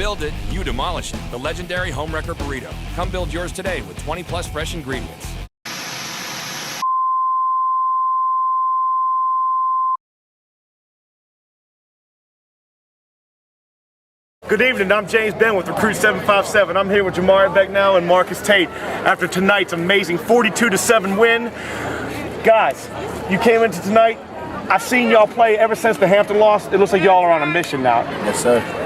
build it, you demolish it. The legendary Homewrecker Burrito. Come build yours today with 20+ fresh ingredients. Good evening, I'm James Ben with Recruit 757. I'm here with Jamari Becknell and Marcus Tate after tonight's amazing 42-7 win. Guys, you came into tonight, I've seen y'all play ever since the Hampton loss. It looks like y'all are on a mission now. Yes, sir.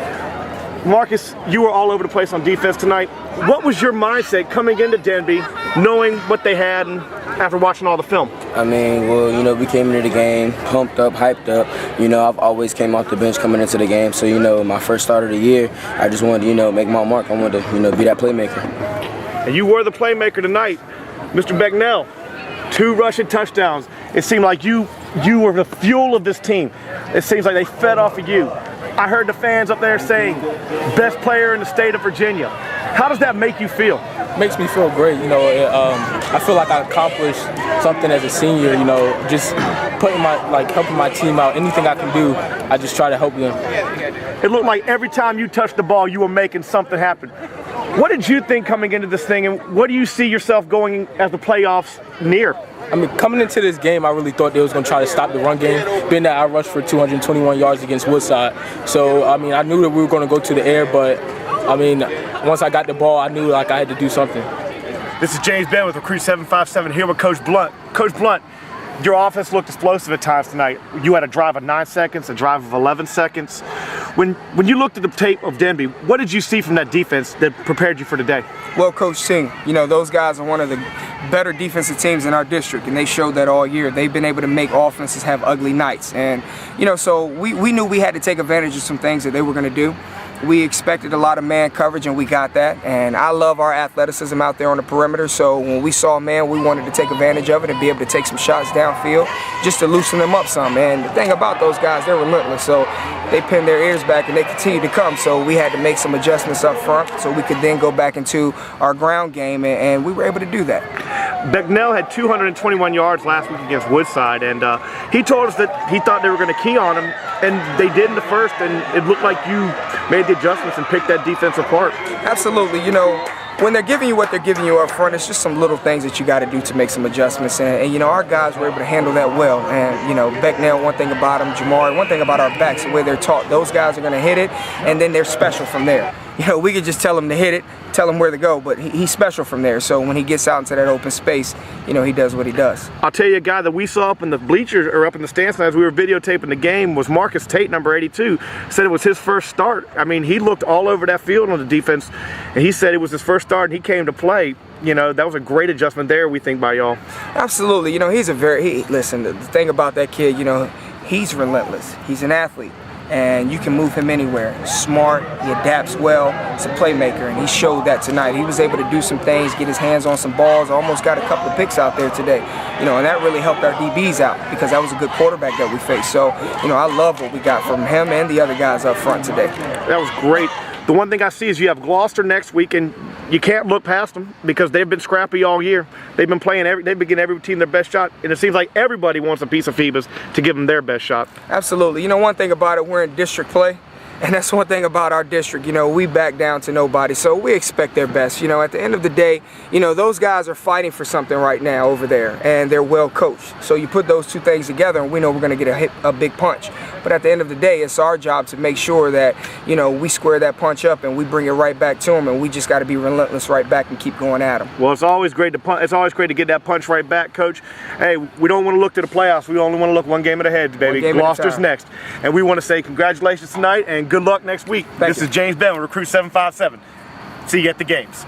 Marcus, you were all over the place on defense tonight. What was your mindset coming into Denbigh, knowing what they had and after watching all the film? I mean, well, you know, we came into the game pumped up, hyped up. You know, I've always came off the bench coming into the game. So, you know, my first start of the year, I just wanted to, you know, make my mark. I wanted to, you know, be that playmaker. And you were the playmaker tonight. Mr. Becknell, 2 rushing touchdowns. It seemed like you were the fuel of this team. It seems like they fed off of you. I heard the fans up there saying, best player in the state of Virginia. How does that make you feel? Makes me feel great, you know. I feel like I accomplished something as a senior, you know, just helping my team out. Anything I can do, I just try to help them. It looked like every time you touched the ball, you were making something happen. What did you think coming into this thing, and what do you see yourself going as the playoffs near? I mean, coming into this game, I really thought they was going to try to stop the run game, being that I rushed for 221 yards against Woodside. So, I mean, I knew that we were going to go to the air, but, I mean, once I got the ball, I knew like I had to do something. This is James Ben with Recruit 757 here with Coach Blunt. Coach Blunt, your offense looked explosive at times tonight. You had a drive of 9 seconds, a drive of 11 seconds. When you looked at the tape of Denbigh, what did you see from that defense that prepared you for today? Well, Coach Singh, you know, those guys are one of the better defensive teams in our district, and they showed that all year. They've been able to make offenses have ugly nights. And, you know, so we knew we had to take advantage of some things that they were going to do. We expected a lot of man coverage, and we got that. And I love our athleticism out there on the perimeter, so when we saw man, we wanted to take advantage of it and be able to take some shots downfield just to loosen them up some. And the thing about those guys, they're relentless, so they pinned their ears back and they continue to come. So we had to make some adjustments up front so we could then go back into our ground game, and we were able to do that. Becknell had 221 yards last week against Woodside, and he told us that he thought they were going to key on him, and they did in the first, and it looked like you made the adjustments and picked that defense apart. Absolutely. You know, when they're giving you what they're giving you up front, it's just some little things that you got to do to make some adjustments. And, you know, our guys were able to handle that well. And, you know, Becknell, one thing about him, Jamari, one thing about our backs, the way they're taught, those guys are going to hit it, and then they're special from there. You know, we could just tell him to hit it, tell him where to go, but he's special from there. So when he gets out into that open space, you know, he does what he does. I'll tell you, a guy that we saw up in the bleachers, or up in the stands as we were videotaping the game, was Marcus Tate, number 82. Said it was his first start. I mean, he looked all over that field on the defense, and he said it was his first start, and he came to play. You know, that was a great adjustment there, we think, by y'all. Absolutely. You know, listen, the thing about that kid, you know, he's relentless. He's an athlete. And you can move him anywhere. Smart, he adapts well, he's a playmaker, and he showed that tonight. He was able to do some things, get his hands on some balls, almost got a couple of picks out there today. You know, and that really helped our DBs out because that was a good quarterback that we faced. So, you know, I love what we got from him and the other guys up front today. That was great. The one thing I see is you have Gloucester next week, and you can't look past them because they've been scrappy all year. They've been playing they've been giving every team their best shot, and it seems like everybody wants a piece of Phoebus to give them their best shot. Absolutely. You know, one thing about it, we're in district play. And that's one thing about our district, you know, we back down to nobody, so we expect their best. You know, at the end of the day, you know, those guys are fighting for something right now over there, and they're well coached. So you put those two things together, and we know we're going to get a big punch. But at the end of the day, it's our job to make sure that, you know, we square that punch up and we bring it right back to them, and we just got to be relentless right back and keep going at them. Well, it's always great to it's always great to get that punch right back, Coach. Hey, we don't want to look to the playoffs. We only want to look one game at a head, baby. Gloucester's next, and we want to say congratulations tonight and good luck next week. This is James Ben with Recruit 757. See you at the games.